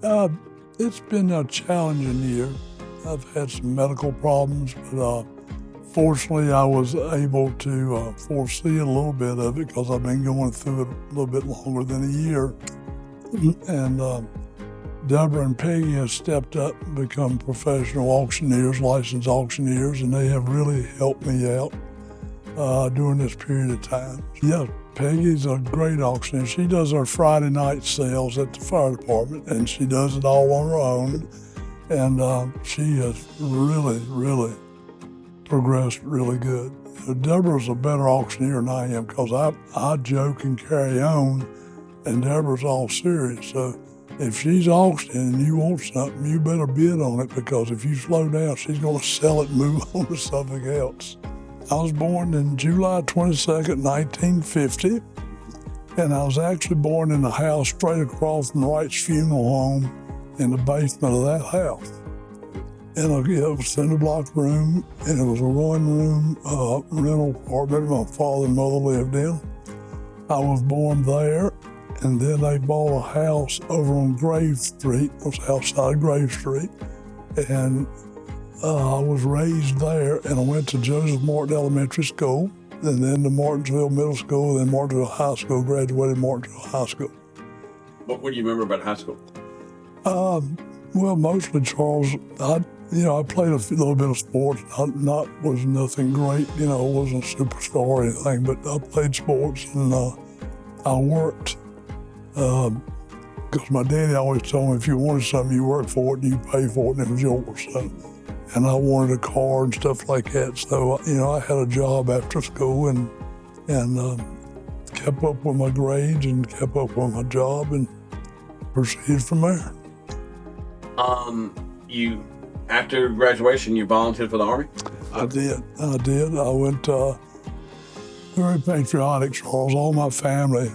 Uh, it's been a challenging year. I've had some medical problems, but fortunately I was able to foresee a little bit of it because I've been going through it a little bit longer than a year. And Deborah and Peggy have stepped up and become professional auctioneers, licensed auctioneers, and they have really helped me out during this period of time. Yeah, Peggy's a great auctioneer. She does our Friday night sales at the fire department, and she does it all on her own. And she has really progressed really good. Deborah's a better auctioneer than I am because I joke and carry on, and Deborah's all serious. So if she's auctioning and you want something, you better bid on it, because if you slow down, she's going to sell it and move on to something else. I was born in July 22nd, 1950, and I was actually born in a house straight across from the Wright's funeral home in the basement of that house. And it was cinder block room, and it was a one-room rental apartment my father and mother lived in. I was born there, and then they bought a house over on Grave Street. It was outside Grave Street, and I was raised there, and I went to Joseph Martin Elementary School, and then to Martinsville Middle School, then Martinsville High School, graduated Martinsville High School. What do you remember about high school? Well, mostly, Charles, I played a little bit of sports. Was nothing great, I wasn't a superstar or anything, but I played sports, and I worked, because my daddy always told me if you wanted something, you worked for it and you pay for it and it was yours. So, and I wanted a car and stuff like that. So, I had a job after school and kept up with my grades and kept up with my job and proceeded from there. After graduation, you volunteered for the Army? I did. I went very patriotic, Charles. All my family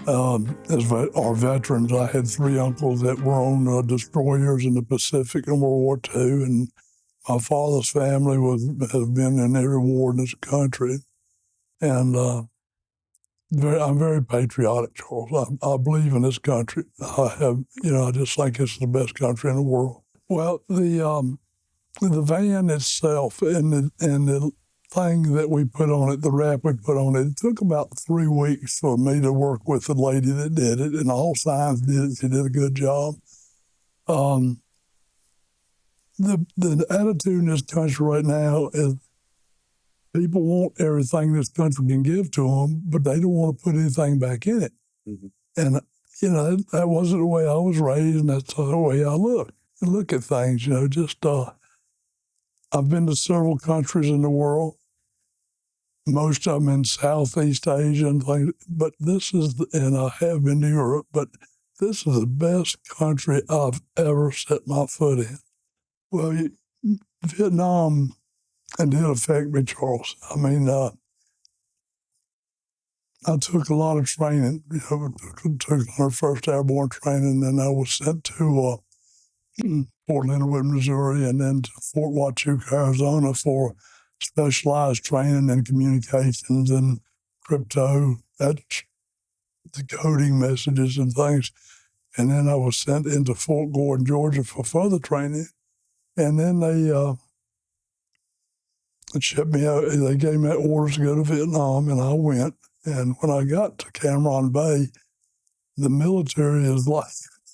are veterans. I had 3 uncles that were on destroyers in the Pacific in World War II, and my father's family has been in every war in this country. And I'm very patriotic, Charles. I believe in this country. I just think it's the best country in the world. Well, the van itself and the thing that we put on it, the wrap we put on it, it took about 3 weeks for me to work with the lady that did it, and all signs did it. She did a good job. The attitude in this country right now is people want everything this country can give to them, but they don't want to put anything back in it. Mm-hmm. And, that wasn't the way I was raised, and that's the way I look at things, I've been to several countries in the world, most of them in Southeast Asia and things, but and I have been to Europe, but this is the best country I've ever set my foot in. Well, Vietnam did affect me, Charles. I mean, I took a lot of training, took 101st Airborne training, and I was sent to Fort Leonard Wood, Missouri, and then to Fort Huachuca, Arizona for specialized training in communications and crypto, that's decoding messages and things. And then I was sent into Fort Gordon, Georgia for further training. And then they shipped me out. They gave me orders to go to Vietnam, and I went. And when I got to Cam Ranh Bay, the military is like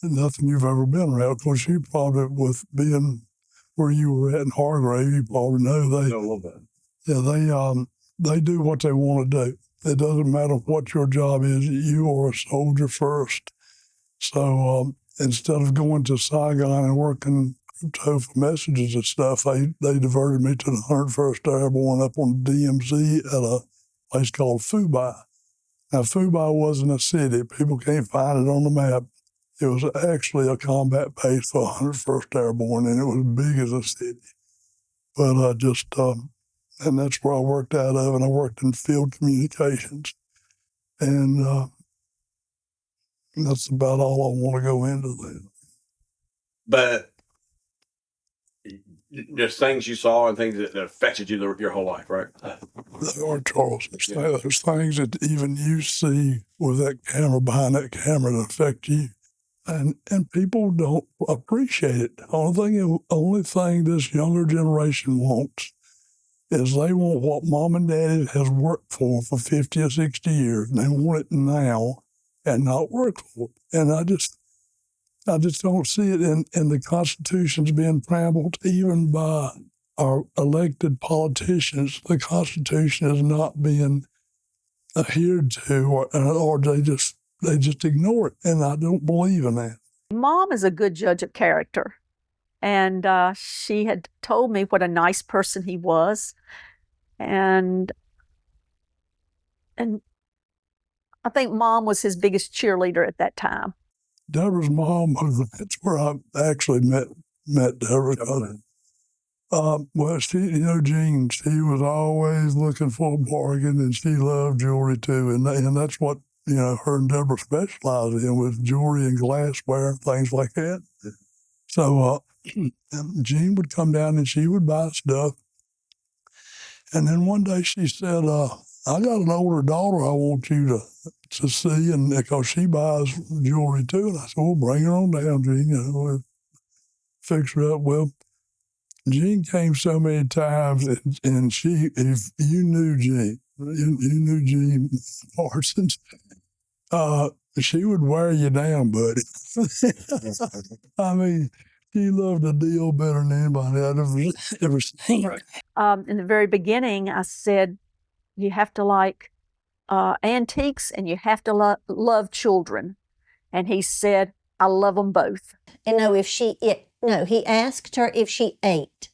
nothing you've ever been around. Of course, you probably, with being where you were at in Hargrave, you probably know a little bit. Yeah, they do what they want to do. It doesn't matter what your job is. You are a soldier first. So instead of going to Saigon and working crypto for messages and stuff, they diverted me to the 101st Airborne up on DMZ at a place called Phu Bai. Now, Phu Bai wasn't a city. People can't find it on the map. It was actually a combat base for 101st Airborne, and it was big as a city. But and that's where I worked out of, and I worked in field communications. And that's about all I want to go into that. But there's things you saw and things that affected you your whole life, right? They are, Charles. There's things that even you see with that camera, behind that camera, that affect you. and people don't appreciate it. Only thing this younger generation wants is they want what mom and daddy has worked for 50 or 60 years. And they want it now and not work for it. And I just don't see it in the Constitution's being trampled even by our elected politicians. The Constitution is not being adhered to, or they just ignore it, and I don't believe in that. Mom is a good judge of character, and she had told me what a nice person he was, and I think Mom was his biggest cheerleader at that time. Deborah's mom, that's where I actually met Deborah. Well, Jean, she was always looking for a bargain, and she loved jewelry too, and that's what her and Deborah specialized in, with jewelry and glassware, things like that. So Jean would come down and she would buy stuff, and then one day she said, "I got an older daughter I want you to see," and because she buys jewelry too, and I said, "Well, bring her on down, Jean. We'll fix her up." Well, Jean came so many times, and if you knew Jean, you knew Jean Parsons, she would wear you down, buddy. I mean, she loved a deal better than anybody I'd ever seen. In the very beginning, I said, you have to like antiques and you have to love children. And he said, I love them both. He asked her if she ate.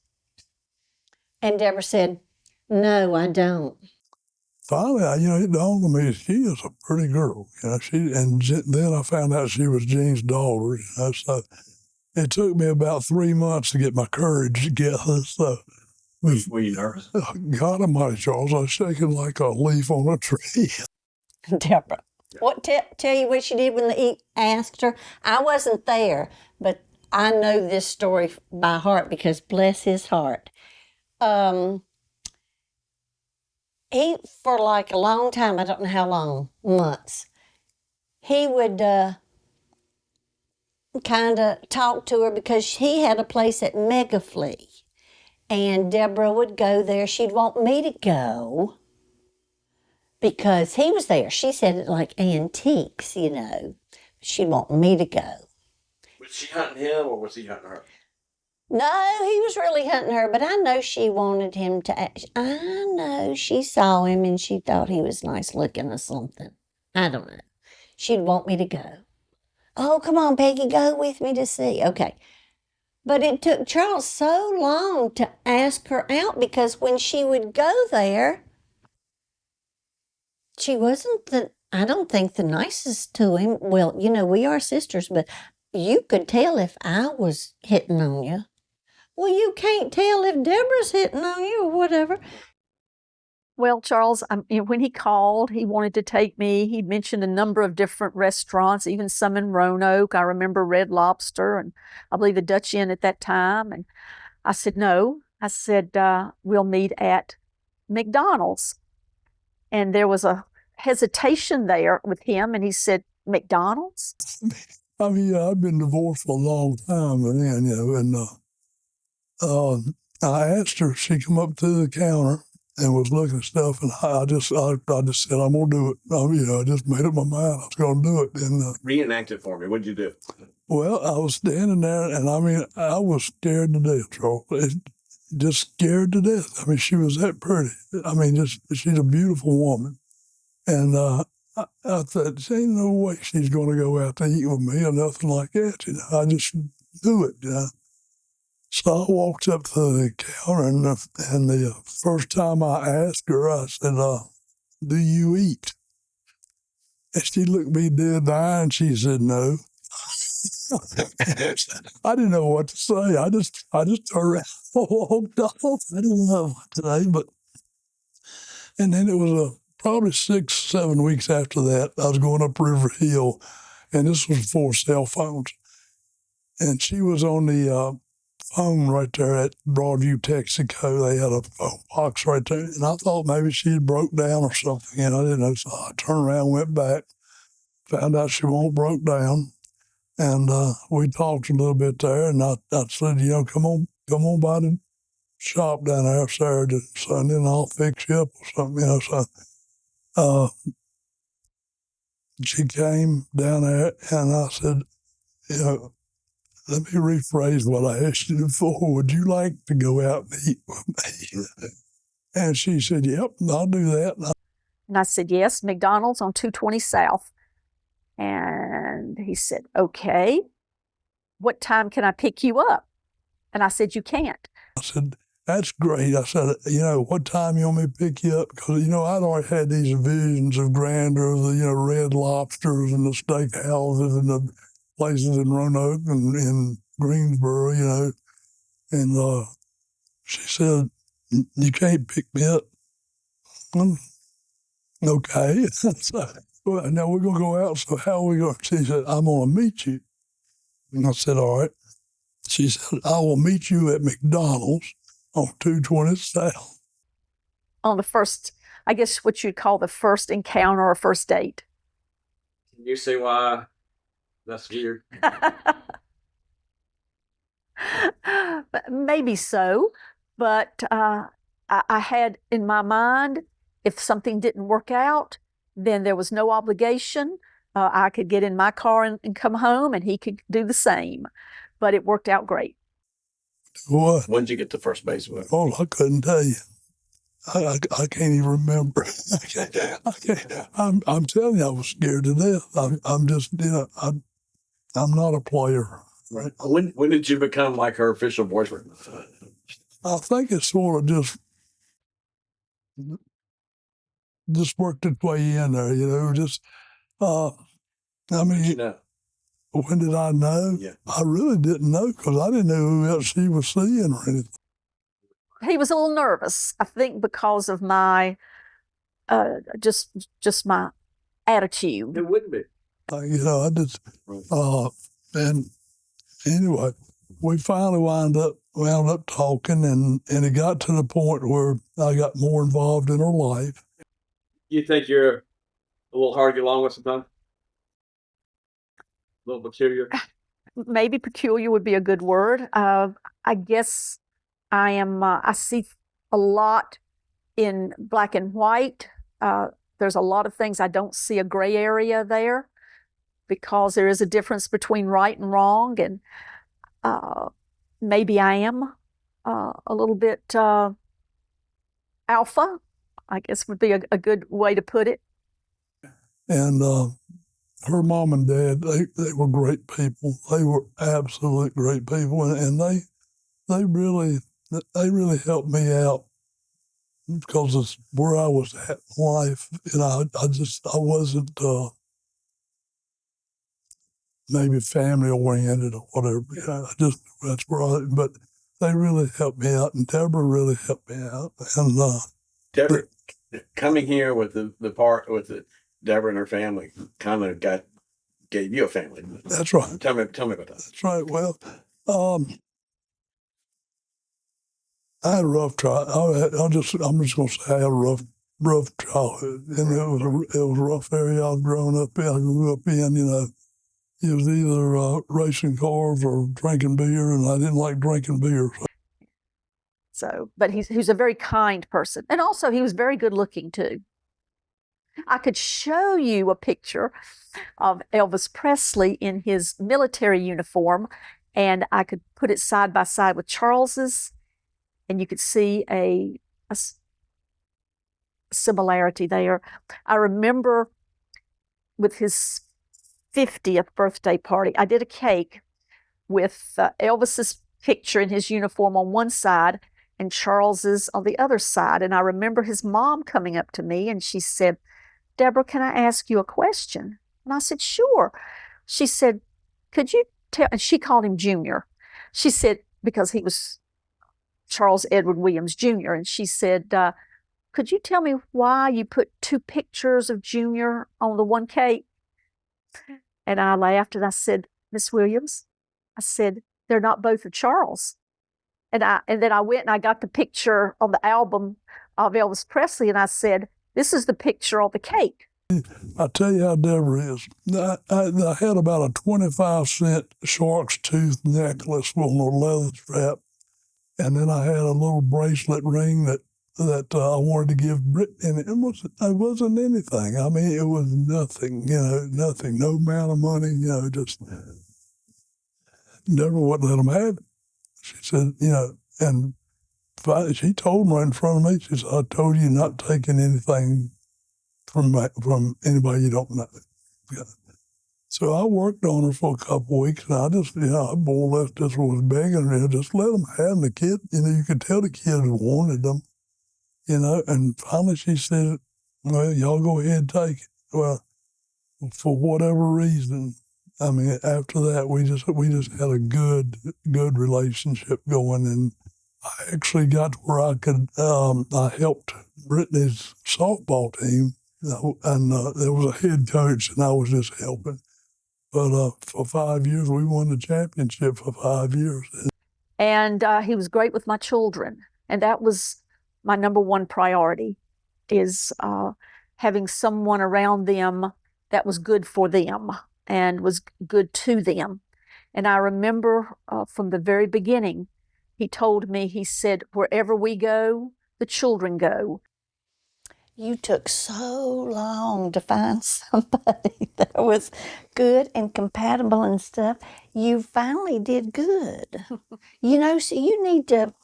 And Deborah said, no, I don't. Finally, it dawned on me, she is a pretty girl. Then I found out she was Jean's daughter. So it took me about 3 months to get my courage together. So, were you nervous? God Almighty, Charles, I was shaking like a leaf on a tree. Deborah, tell you what she did when he asked her? I wasn't there, but I know this story by heart because bless his heart. He, for like a long time, I don't know how long, months, he would kind of talk to her because he had a place at Megaflea. And Deborah would go there. She'd want me to go because he was there. She said it like antiques, She'd want me to go. Was she hunting him or was he hunting her? No, he was really hunting her, but I know she wanted him to. I know she saw him and she thought he was nice looking or something. I don't know. She'd want me to go. Oh, come on, Peggy, go with me to see. Okay. But it took Charles so long to ask her out because when she would go there, she wasn't I don't think the nicest to him. Well, we are sisters, but you could tell if I was hitting on you. Well, you can't tell if Deborah's hitting on you or whatever. Well, Charles, when he called, he wanted to take me. He'd mentioned a number of different restaurants, even some in Roanoke. I remember Red Lobster and I believe the Dutch Inn at that time. And I said, no. I said, we'll meet at McDonald's. And there was a hesitation there with him. And he said, McDonald's? I mean, I've been divorced for a long time, and I asked her, she come up to the counter and was looking at stuff, and I just said, I'm going to do it. I just made up my mind I was going to do it. And reenact it for me. What did you do? Well, I was standing there, and I was scared to death, Charles. Just scared to death. I mean, she was that pretty. I mean, she's a beautiful woman. And I thought, there ain't no way she's going to go out to eat with me or nothing like that. I just do it. So I walked up to the counter, and the first time I asked her, I said, do you eat? And she looked me dead in the eye, and she said, no. I didn't know what to say. I just turned around and walked off. I didn't know what to say, and then it was probably 6, 7 weeks after that, I was going up River Hill, and this was before cell phones. And she was on the phone right there at Broadview, Texaco. They had a phone box right there, and I thought maybe she had broke down or something, and I didn't know. So I turned around, went back, found out she won't broke down. And we talked a little bit there, and I said, come on by the shop down there Saturday and Sunday, and I'll fix you up or something, So she came down there, and I said, let me rephrase what I asked you before. Would you like to go out and eat with me? And she said, yep, I'll do that. And I said, yes, McDonald's on 220 South. And he said, okay, what time can I pick you up? And I said, you can't. I said, that's great. I said, what time you want me to pick you up? Because, I'd already had these visions of grandeur, the, Red Lobsters and the steak houses and the places in Roanoke and in Greensboro, And she said, you can't pick me up. Okay. So, well, now we're going to go out, so how are we going to? She said, I'm going to meet you. And I said, all right. She said, I will meet you at McDonald's on 220 South. On the first, I guess what you'd call the first encounter or first date. Can you see why that's weird? Maybe so, but I had in my mind, if something didn't work out, then there was no obligation. I could get in my car and come home, and he could do the same. But it worked out great. What? When did you get to first base with? Oh, I couldn't tell you. I can't even remember. I'm telling you, I was scared to death. I'm just, I'm not a player. Right. When did you become like her official boyfriend? I think it sort of just worked its way in there, just, I mean, You know. when did I know? Yeah. I really didn't know because I didn't know who else she was seeing or anything. He was a little nervous, I think, because of my, just my attitude. It wouldn't be. I just, and anyway, we finally wound up talking, and it got to the point where I got more involved in her life. You think you're a little hard to get along with sometimes? A little peculiar? Maybe peculiar would be a good word. I guess I am, I see a lot in black and white. There's a lot of things I don't see a gray area there because there is a difference between right and wrong. And maybe I am a little bit alpha, I guess would be a good way to put it. And her mom and dad, they were great people. They were absolute great people, and they really helped me out because of where I was at in life. I wasn't maybe family oriented or whatever. That's where but they really helped me out, and Deborah really helped me out. And Deborah, coming here with the part with Deborah and her family kind of gave you a family. That's right. Tell me about that. That's right. Well, I had a rough childhood. I'm just going to say I had a rough childhood, and it was a rough area I was growing up in. I grew up in, it was either racing cars or drinking beer, and I didn't like drinking beer. So, but he's a very kind person, and also he was very good looking too. I could show you a picture of Elvis Presley in his military uniform, and I could put it side by side with Charles's, and you could see a similarity there. I remember with his 50th birthday party, I did a cake with Elvis's picture in his uniform on one side and Charles's on the other side. And I remember his mom coming up to me and she said, "Deborah, can I ask you a question?" And I said, "Sure." She said, "Could you tell," and she called him Junior. She said, because he was Charles Edward Williams Jr., and she said, "Could you tell me why you put two pictures of Junior on the one cake?" And I laughed and I said, "Miss Williams," I said, "they're not both of Charles." And then I went and I got the picture on the album of Elvis Presley, and I said, "This is the picture on the cake." I tell you how Deborah is. I had about a 25-cent shark's tooth necklace on a leather strap, and then I had a little bracelet ring that I wanted to give Brittany, and it wasn't anything. I mean, it was nothing, nothing, no amount of money, just never would let them have it. She said, and she told me right in front of me, she said, I told you not taking anything from anybody you don't know. Yeah. So I worked on her for a couple of weeks, and I just, I more or less just was begging her, just let them have them. The kid, you could tell the kids wanted them, and finally she said, well, y'all go ahead and take it. Well, for whatever reason, I mean, after that, we just had a good relationship going, and I actually got to where I could, I helped Brittany's softball team, and there was a head coach, and I was just helping. But for 5 years, we won the championship for 5 years. And he was great with my children. And that was my number one priority, is having someone around them that was good for them and was good to them. And I remember from the very beginning, he told me, he said, wherever we go, the children go. You took so long to find somebody that was good and compatible and stuff. You finally did good. So you need to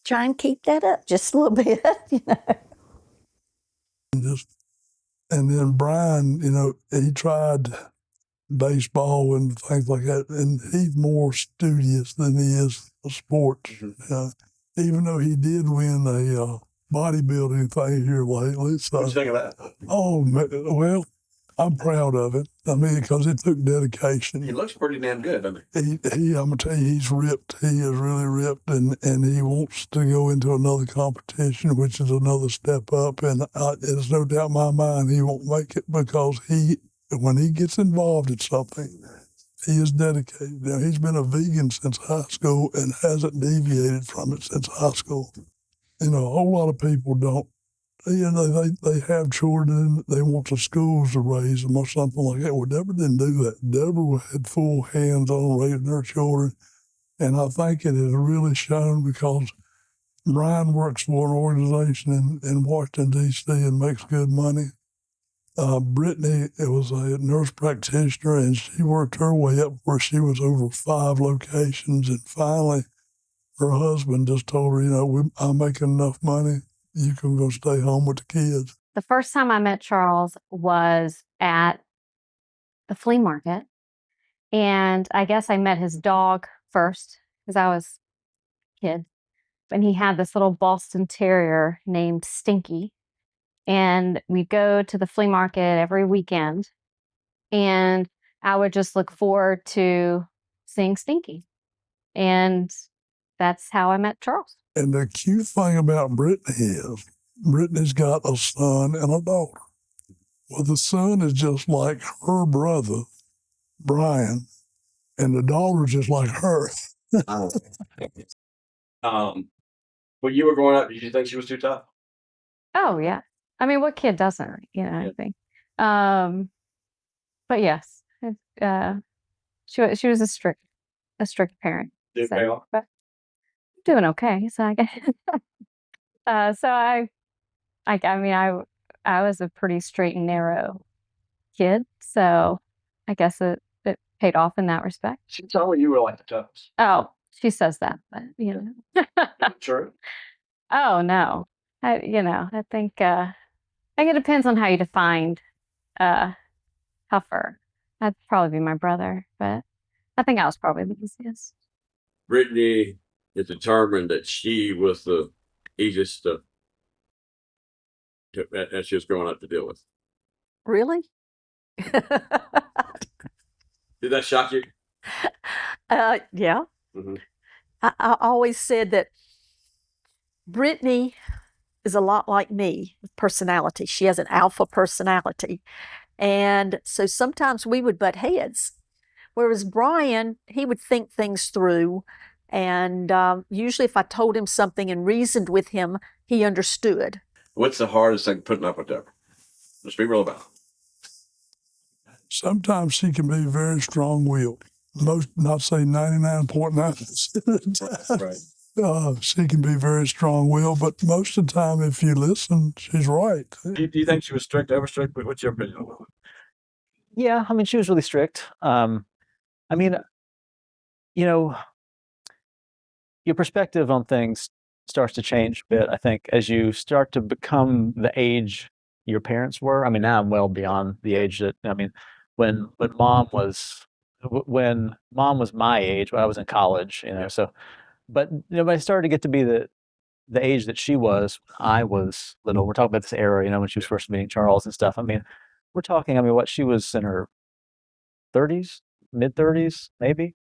try and keep that up just a little bit, And then Brian, he tried baseball and things like that, and he's more studious than he is sports. Mm-hmm. Even though he did win a bodybuilding thing here lately. So, what do you think of that? Oh, well, I'm proud of it. I mean, because it took dedication. He looks pretty damn good, doesn't he? I'm going to tell you, he's ripped. He is really ripped, and he wants to go into another competition, which is another step up. And there's no doubt in my mind he won't make it, because when he gets involved in something, he is dedicated. Now, he's been a vegan since high school and hasn't deviated from it since high school. A whole lot of people don't. They have children, they want the schools to raise them or something like that. Well, Deborah didn't do that. Deborah had full hands on raising her children, and I think it has really shown, because Brian works for an organization in Washington, D.C. and makes good money. Brittany was a nurse practitioner, and she worked her way up where she was over 5 locations, and finally her husband just told her, I'm making enough money, you can go stay home with the kids. The first time I met Charles was at the flea market. And I guess I met his dog first, because I was a kid. And he had this little Boston Terrier named Stinky. And we'd go to the flea market every weekend. And I would just look forward to seeing Stinky. And that's how I met Charles. And the cute thing about Brittany is, Brittany's got a son and a daughter. Well, the son is just like her brother, Brian, and the daughter's just like her. When you were growing up, did you think she was too tough? Oh, yeah. I mean, what kid doesn't, I think. But yes, she was a strict parent. Did it pay off? But doing okay. So I guess, I was a pretty straight and narrow kid. So I guess it paid off in that respect. She told me you were like the toughest. Oh, she says that, but True. Oh no, I think it depends on how you defined tougher. That'd probably be my brother, but I think I was probably the easiest. Brittany is determined that she was the easiest that she was growing up to deal with. Really? Did that shock you? Yeah. Mm-hmm. I always said that Brittany is a lot like me with personality. She has an alpha personality. And so sometimes we would butt heads. Whereas Brian, he would think things through. And usually if I told him something and reasoned with him, he understood. What's the hardest thing putting up with Deborah? Let's be real about it. Sometimes she can be very strong-willed. Most, not say 99.9% of the time. Right. She can be very strong-willed, but most of the time, if you listen, she's right. Do you think she was strict, over strict? What's your opinion? Yeah, I mean, she was really strict. I mean, you know, your perspective on things starts to change a bit, I think, as you start to become the age your parents were. I mean, now I'm well beyond the age that, I mean, when mom was my age, when I was in college, you know, so, but, you know, when I started to get to be the age that she was, when I was little, we're talking about this era, you know, when she was first meeting Charles and stuff. I mean, we're talking, I mean, what, she was in her 30s, mid 30s, maybe.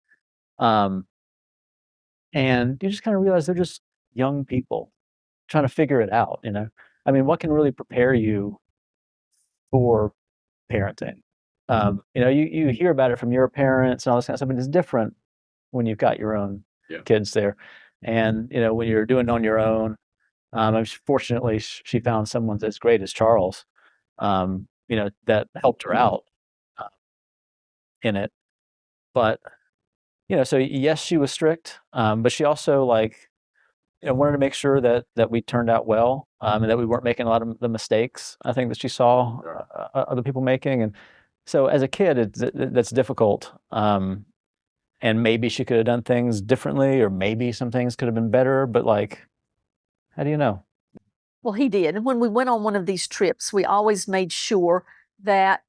And you just kind of realize they're just young people trying to figure it out, you know? I mean, what can really prepare you for parenting? You know, you hear about it from your parents and all this kind of stuff, but it's different when you've got your own kids there. And, you know, when you're doing it on your own, fortunately, she found someone as great as Charles, you know, that helped her out in it. But, you know, so yes, she was strict, but she also, like, you know, wanted to make sure that we turned out well, and that we weren't making a lot of the mistakes, I think, that she saw other people making. And so as a kid, that's difficult. And maybe she could have done things differently, or maybe some things could have been better, but, like, how do you know? Well, he did. And when we went on one of these trips, we always made sure that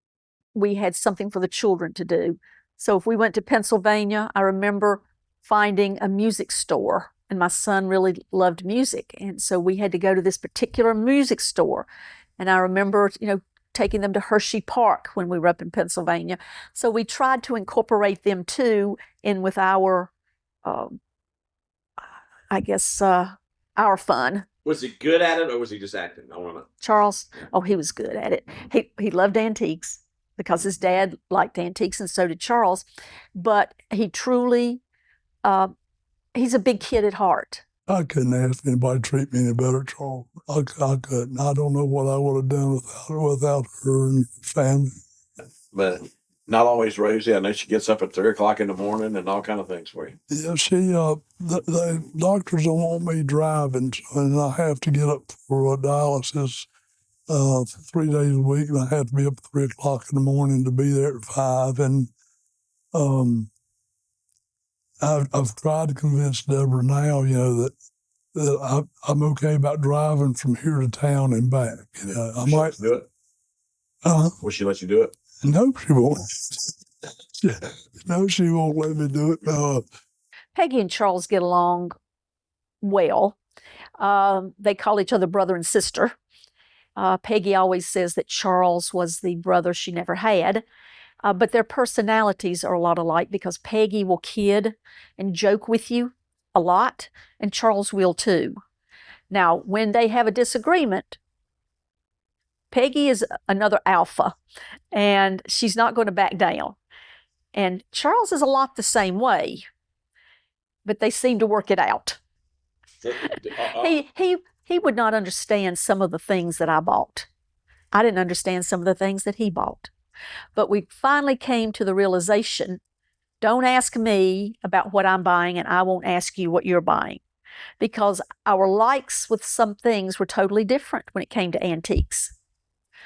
we had something for the children to do. So if we went to Pennsylvania, I remember finding a music store, and my son really loved music. And so we had to go to this particular music store. And I remember, you know, taking them to Hershey Park when we were up in Pennsylvania. So we tried to incorporate them too in with our, I guess, our fun. Was he good at it, or was he just acting? I want to know. Charles, oh, he was good at it. He loved antiques because his dad liked antiques, and so did Charles. But he truly, he's a big kid at heart. I couldn't ask anybody to treat me any better, Charles. I couldn't. I don't know what I would have done without her and family. But not always rosy. I know she gets up at 3 o'clock in the morning and all kind of things for you. Yeah, the doctors don't want me driving, and I have to get up for a dialysis 3 days a week, and I have to be up at 3 o'clock in the morning to be there at 5. And I've tried to convince Deborah now, you know, that I'm okay about driving from here to town and back. You know, I might do it. Will she let you do it? No, she won't. No, she won't let me do it. Peggy and Charles get along well. They call each other brother and sister. Peggy always says that Charles was the brother she never had. But their personalities are a lot alike, because Peggy will kid and joke with you a lot, and Charles will too. Now, when they have a disagreement, Peggy is another alpha, and she's not going to back down. And Charles is a lot the same way, but they seem to work it out. He would not understand some of the things that I bought. I didn't understand some of the things that he bought. But we finally came to the realization, don't ask me about what I'm buying, and I won't ask you what you're buying. Because our likes with some things were totally different when it came to antiques.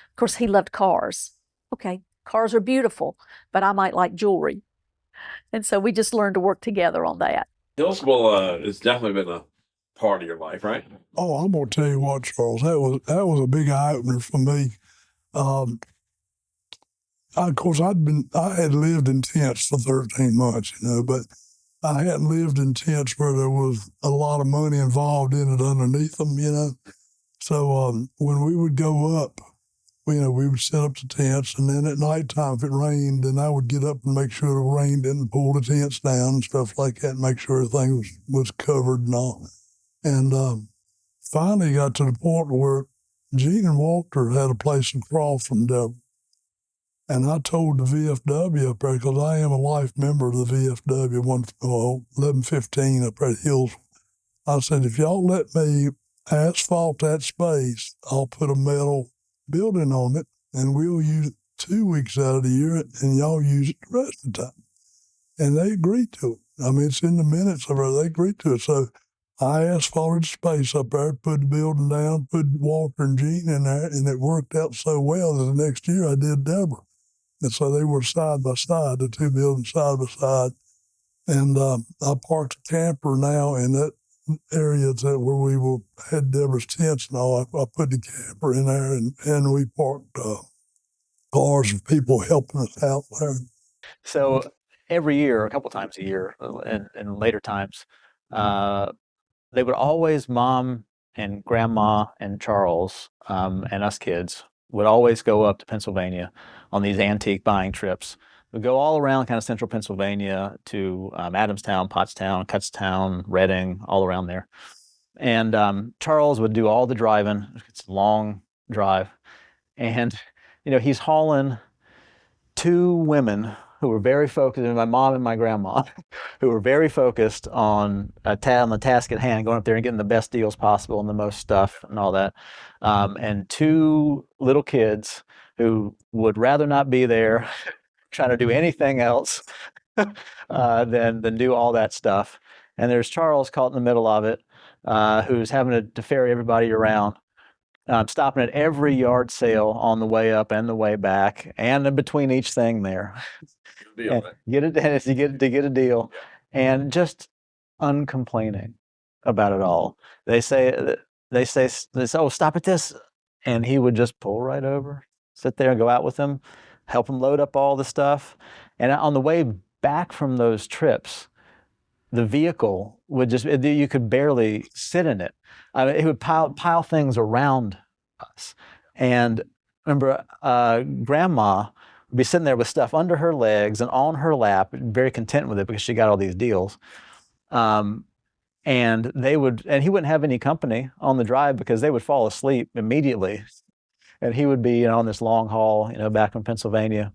Of course, he loved cars. Okay, cars are beautiful, but I might like jewelry. And so we just learned to work together on that. Hillsville has definitely been a part of your life, right? Oh, I'm gonna tell you what, Charles. That was a big eye opener for me. Of course, I had lived in tents for 13 months, you know, but I hadn't lived in tents where there was a lot of money involved in it underneath them, you know. So when we would go up, we would set up the tents, and then at nighttime, if it rained, then I would get up and make sure the rain didn't pull the tents down and stuff like that, and make sure everything was covered and all. And finally got to the point where Gene and Walter had a place across from Deborah. And I told the VFW up there, because I am a life member of the VFW, 1115 up at Hills. I said, if y'all let me asphalt that space, I'll put a metal building on it, and we'll use it 2 weeks out of the year, and y'all use it the rest of the time. And they agreed to it. I mean, it's in the minutes of her. They agreed to it. So I asphalted space up there, put the building down, put Walter and Gene in there, and it worked out so well that the next year I did Deborah. And so they were side by side, the two buildings side by side. And I parked a camper now in that area where we had Deborah's tents and all. I put the camper in there, and we parked cars of people helping us out there. So every year, a couple times a year, and later times, they would always, Mom and Grandma and Charles and us kids would always go up to Pennsylvania on these antique buying trips. We'd go all around kind of central Pennsylvania to Adamstown, Pottstown, Kutztown, Reading, all around there. And Charles would do all the driving. It's a long drive. And, he's hauling two women who were very focused, my mom and my grandma, who were very focused on the task at hand, going up there and getting the best deals possible and the most stuff and all that. And two little kids who would rather not be there, trying to do anything else than do all that stuff. And there's Charles caught in the middle of it, who's having to ferry everybody around. Stopping at every yard sale on the way up and the way back, and in between each thing there. Get a deal, and just uncomplaining about it all. They say, oh, stop at this, and he would just pull right over, sit there and go out with them, help them load up all the stuff. And on the way back from those trips, the vehicle would you could barely sit in it. I mean, it would pile things around us. And remember, Grandma would be sitting there with stuff under her legs and on her lap, very content with it because she got all these deals. And he wouldn't have any company on the drive because they would fall asleep immediately. And he would be on this long haul, back in Pennsylvania.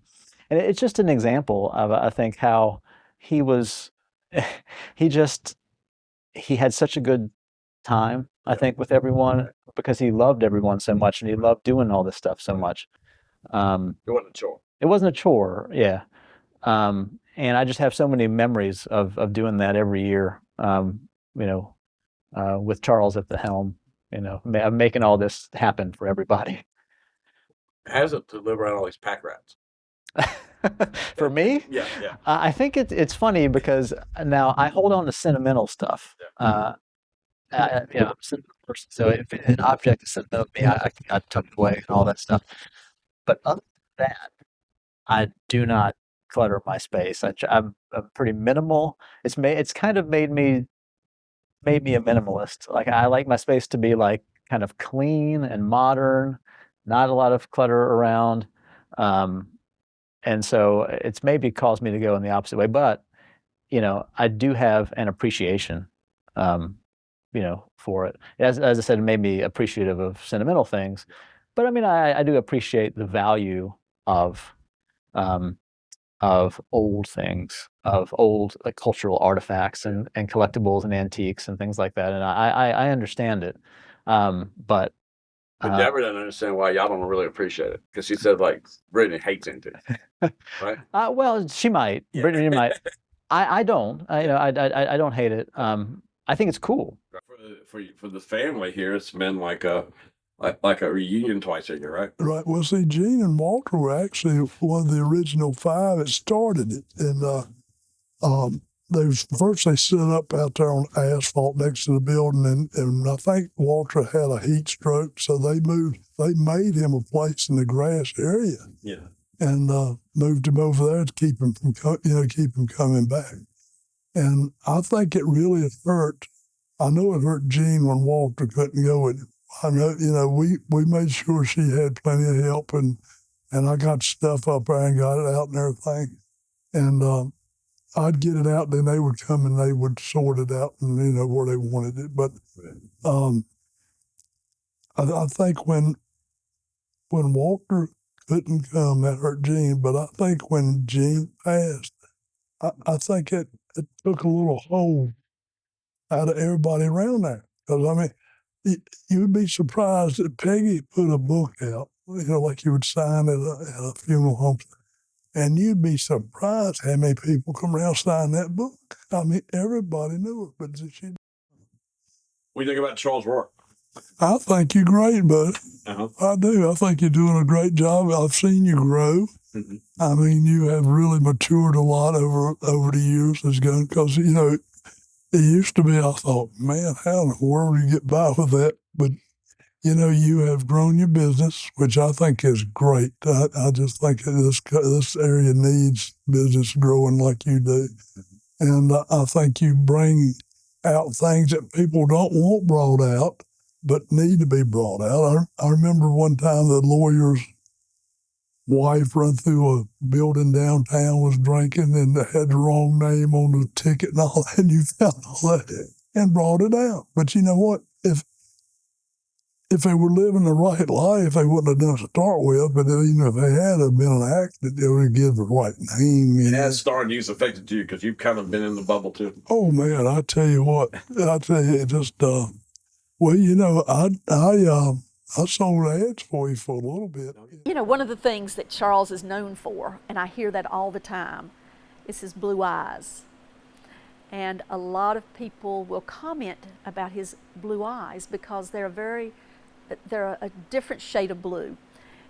And it's just an example of, I think, how he was, he had such a good time, I think, with everyone because he loved everyone so much and he loved doing all this stuff so much. It wasn't a chore. It wasn't a chore, yeah. And I just have so many memories of doing that every year, with Charles at the helm, making all this happen for everybody. How's it to live around all these pack rats? For me? Yeah. I think it's funny because now I hold on to sentimental stuff. I'm a sentimental person, so if an object is sentimental to me, I tuck it away and all that stuff. But other than that, I do not clutter my space. I'm pretty minimal. It's kind of made me a minimalist. Like I like my space to be like kind of clean and modern, not a lot of clutter around. And so it's maybe caused me to go in the opposite way. But, I do have an appreciation, for it. As I said, it made me appreciative of sentimental things. But I mean, I do appreciate the value of old things, of old cultural artifacts and collectibles and antiques and things like that. And I understand it. But Deborah doesn't understand why y'all don't really appreciate it because she said Brittany hates antiques, right? Well, she might. Yeah. Brittany might. I don't. I don't hate it. I think it's cool. For the family here, it's been like a reunion twice a year, right? Right. Well, see, Gene and Walter were actually one of the original 5 that started it, and they set up out there on asphalt next to the building, and I think Walter had a heat stroke, so they made him a place in the grass area. Yeah. And moved him over there to keep him from coming back. And I think it really hurt. I know it hurt Jean when Walter couldn't go with him. I know, we made sure she had plenty of help, and I got stuff up there and got it out and everything. And I'd get it out, then they would come and they would sort it out and where they wanted it. But I think when Walter couldn't come, that hurt Gene. But I think when Gene passed, I think it took a little hold out of everybody around there. Because I mean, you would be surprised that Peggy put a book out like you would sign at a funeral home. And you'd be surprised how many people come around sign that book. I mean, everybody knew it, but she. What do you think about Charles' work? I think you're great, bud. Uh-huh. I do. I think you're doing a great job. I've seen you grow. Mm-hmm. I mean, you have really matured a lot over the years as gone, because, it used to be, I thought, man, how in the world do you get by with that? But, you have grown your business, which I think is great. I just think this area needs business growing like you do. And I think you bring out things that people don't want brought out, but need to be brought out. I remember one time the lawyer's wife run through a building downtown, was drinking, and had the wrong name on the ticket and all that, and you found all that and brought it out. But you know what? If they were living the right life, they wouldn't have done it to start with. But if they had been an accident, they would give the right name. It has started use affected you because you've kind of been in the bubble too. Oh man, I tell you what, it just I sold ads for you for a little bit. One of the things that Charles is known for, and I hear that all the time, is his blue eyes. And a lot of people will comment about his blue eyes because they're a different shade of blue.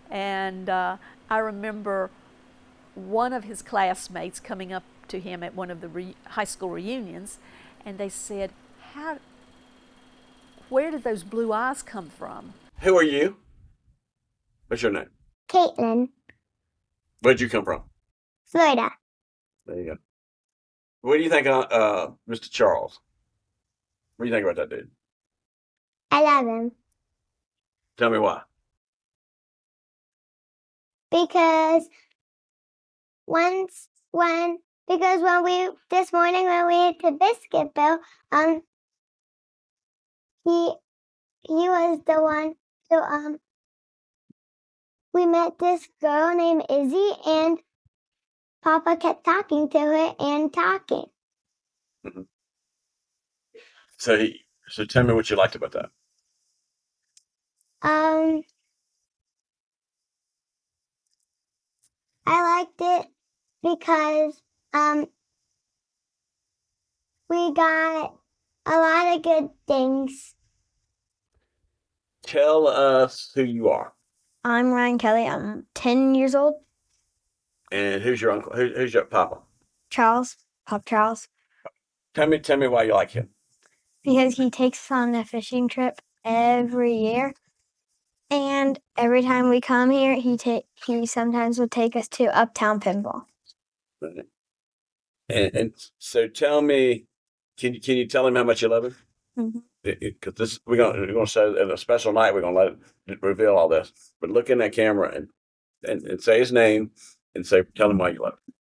And I remember one of his classmates coming up to him at one of the high school reunions, and they said, where did those blue eyes come from? Who are you? What's your name? Caitlin, Where'd you come from? Florida. There you go. What do you think of Mr. Charles? What do you think about that dude? I love him Tell me why. because this morning when we ate to Biscuitville, he was the one who we met this girl named Izzy, and Papa kept talking to her and talking. Mm-hmm. So tell me what you liked about that. I liked it because we got a lot of good things. Tell us who you are. I'm Ryan Kelly. I'm 10 years old. And who's your uncle? Who's your papa? Charles, Pop Charles, Tell me why you like him. because he takes us on a fishing trip every year. And every time we come here, he sometimes will take us to Uptown Pinball. And so tell me, can you tell him how much you love him? Mhm. Because we're gonna show in a special night. We're gonna let it reveal all this. But look in that camera and say his name and tell him why you love him.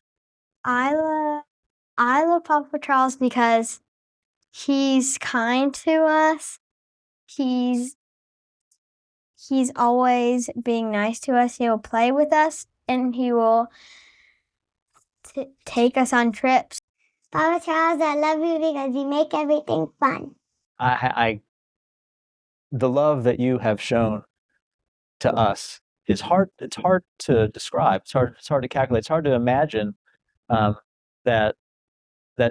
I love Papa Charles because he's kind to us. He's always being nice to us. He will play with us, and he will take us on trips. Papa Charles, I love you because you make everything fun. The love that you have shown to us is hard. It's hard to describe. It's hard to calculate. It's hard to imagine that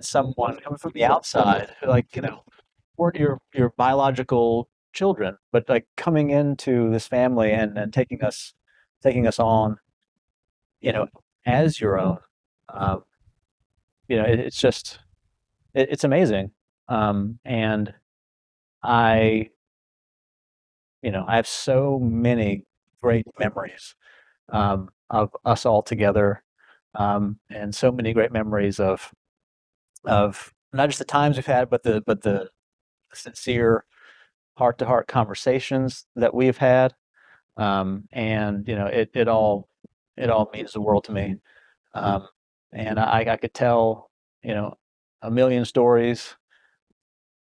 someone coming from the outside, who, weren't your biological children, but like coming into this family and taking us on, as your own. It's just it's amazing. And I have so many great memories of us all together, and so many great memories of not just the times we've had, but the sincere heart-to-heart conversations that we've had. And it all means the world to me. And I could tell a million stories,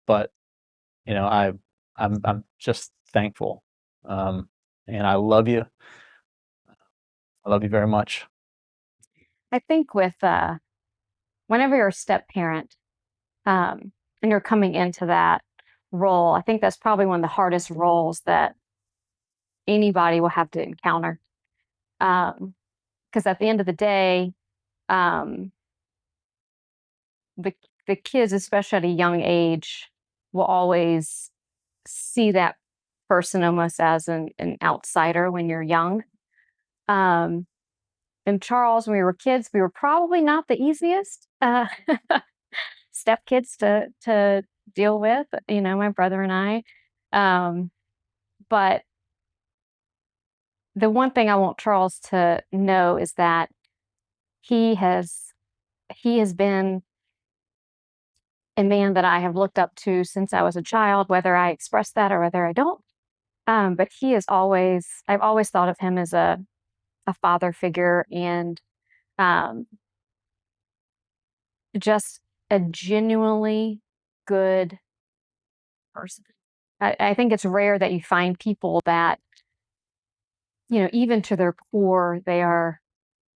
but I'm just thankful. And I love you. I love you very much. I think with whenever you're a step parent, and you're coming into that role, I think that's probably one of the hardest roles that anybody will have to encounter. Because at the end of the day, the kids, especially at a young age, will always see that person almost as an outsider when you're young. And Charles, when we were kids, we were probably not the easiest stepkids to deal with, my brother and I. But the one thing I want Charles to know is that he has been a man that I have looked up to since I was a child, whether I express that or whether I don't. But I've always thought of him as a father figure, and just a genuinely good person. I think it's rare that you find people that, even to their core, they are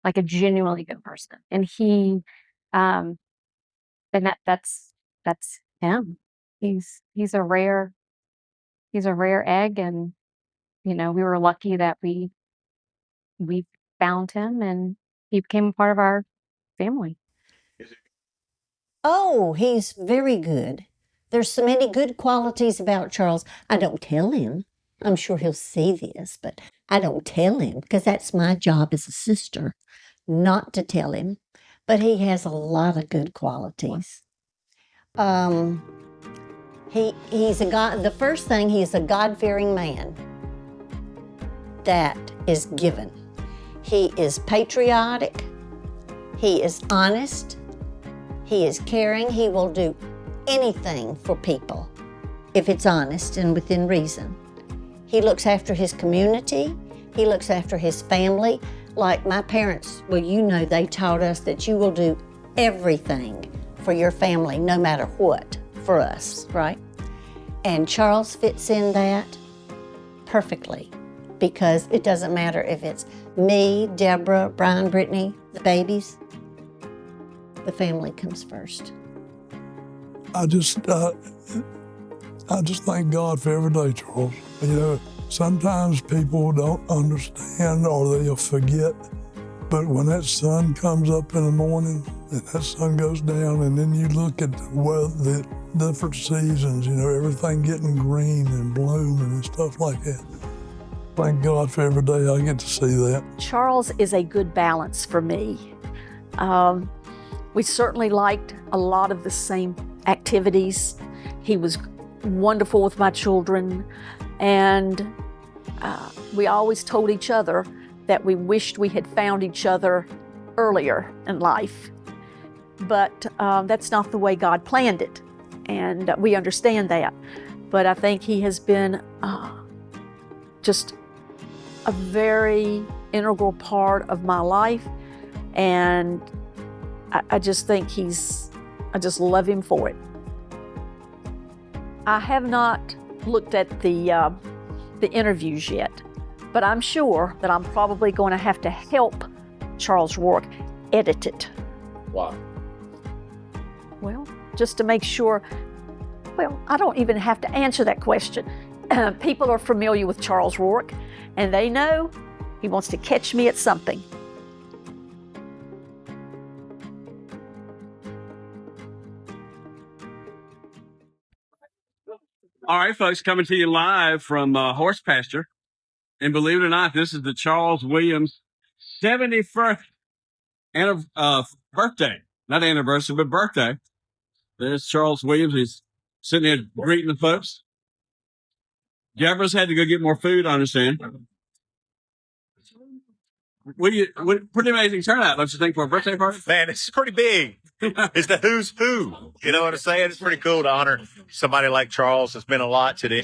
like a genuinely good person. And and that's him. He's a rare egg, and we were lucky that we found him and he became a part of our family. Oh, he's very good. There's so many good qualities about Charles. I don't tell him. I'm sure he'll see this, but I don't tell him because that's my job as a sister, not to tell him. But he has a lot of good qualities. He's a God. The first thing, he's a God-fearing man. That is given. He is patriotic. He is honest. He is caring. He will do anything for people if it's honest and within reason. He looks after his community. He looks after his family. Like my parents, they taught us that you will do everything for your family, no matter what, for us, right? And Charles fits in that perfectly, because it doesn't matter if it's me, Deborah, Brian, Brittany, the babies. The family comes first. I just thank God for every day, Charles. Sometimes people don't understand or they'll forget, but when that sun comes up in the morning and that sun goes down, and then you look at the different seasons, everything getting green and blooming and stuff like that. Thank God for every day I get to see that. Charles is a good balance for me. We certainly liked a lot of the same activities. He was wonderful with my children, and we always told each other that we wished we had found each other earlier in life. But that's not the way God planned it, and we understand that. But I think he has been just a very integral part of my life, and I just think I just love him for it. I have not looked at the interviews yet, but I'm sure that I'm probably going to have to help Charles Rourke edit it. Why? Well, just to make sure, I don't even have to answer that question. People are familiar with Charles Rourke, and they know he wants to catch me at something. All right, folks, coming to you live from Horse Pasture. And believe it or not, this is the Charles Williams 71st birthday. Not anniversary, but birthday. There's Charles Williams. He's sitting there greeting the folks. Deborah's had to go get more food, I understand. Pretty amazing turnout, don't you think, for a birthday party? Man, it's pretty big. It's the who's who. You know what I'm saying? It's pretty cool to honor somebody like Charles. It's been a lot to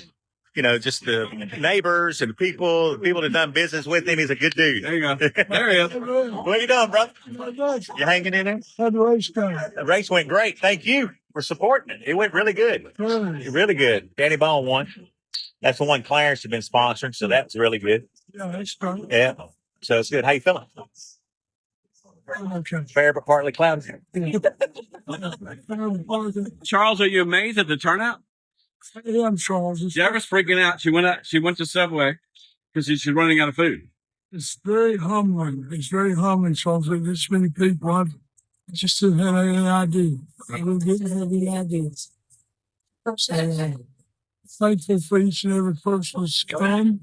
just the neighbors and people that done business with him. He's a good dude. There you go. There he is. What you doing, brother? You hanging in there? How'd the race go? The race went great. Thank you for supporting it. It went really good. Really good. Danny Bone won. That's the one Clarence had been sponsoring, so that was really good. Yeah, that's good. Yeah. So it's good. How you feeling? Okay. Fair but partly cloudy. Charles, are you amazed at the turnout? Yeah, I'm Charles. Deborah's freaking out. She went to Subway. because she's running out of food. It's very humbling. It's very humbling, Charles. That this many people, I just didn't have any idea. I didn't have any ideas. Thankful for each and every person that's come. And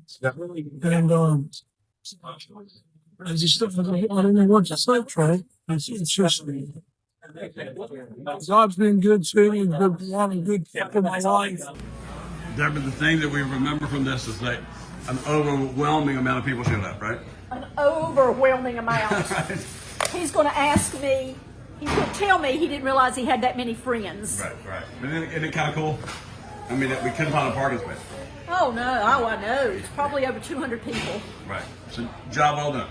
I just I don't know what to say, Trey. It's just God's been good to me. He's been one of good people in my life. Deborah, the thing that we remember from this is that an overwhelming amount of people showed up, right? An overwhelming amount. He's going to ask me, he's going to tell me he didn't realize he had that many friends. Right. But isn't it kind of cool? I mean, we couldn't find a parking space. Oh, no. Oh, I know. It's probably over 200 people. Right. So, job well done.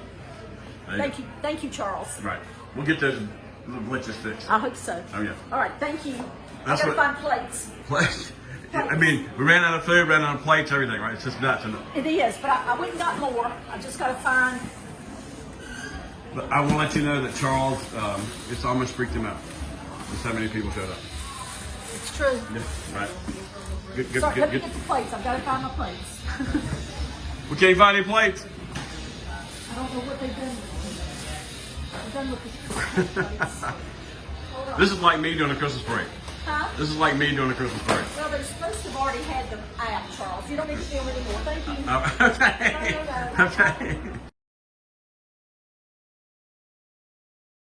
Thank you. Thank you, Charles. Right. We'll get those glitches fixed. I hope so. Oh, yeah. All right. Thank you. That's I got to what- find plates. Plates. I mean, we ran out of food, ran out of plates, everything, right? It's just nuts. It is, but I went and got more. I just got to find. But I will let you know that Charles, it's almost freaked him out. Just how many people showed up. It's true. Yeah, right. Good, Sorry, let me get the plates. I've got to find my plates. We can't find any plates. I don't know what they've done with them. They've done with the plates. Hold on. This is like me doing a Christmas parade. Huh? This is like me doing a Christmas parade. Well, they're supposed to have already had them out, Charles. You don't need to film anymore. Thank you. Okay. No. Okay.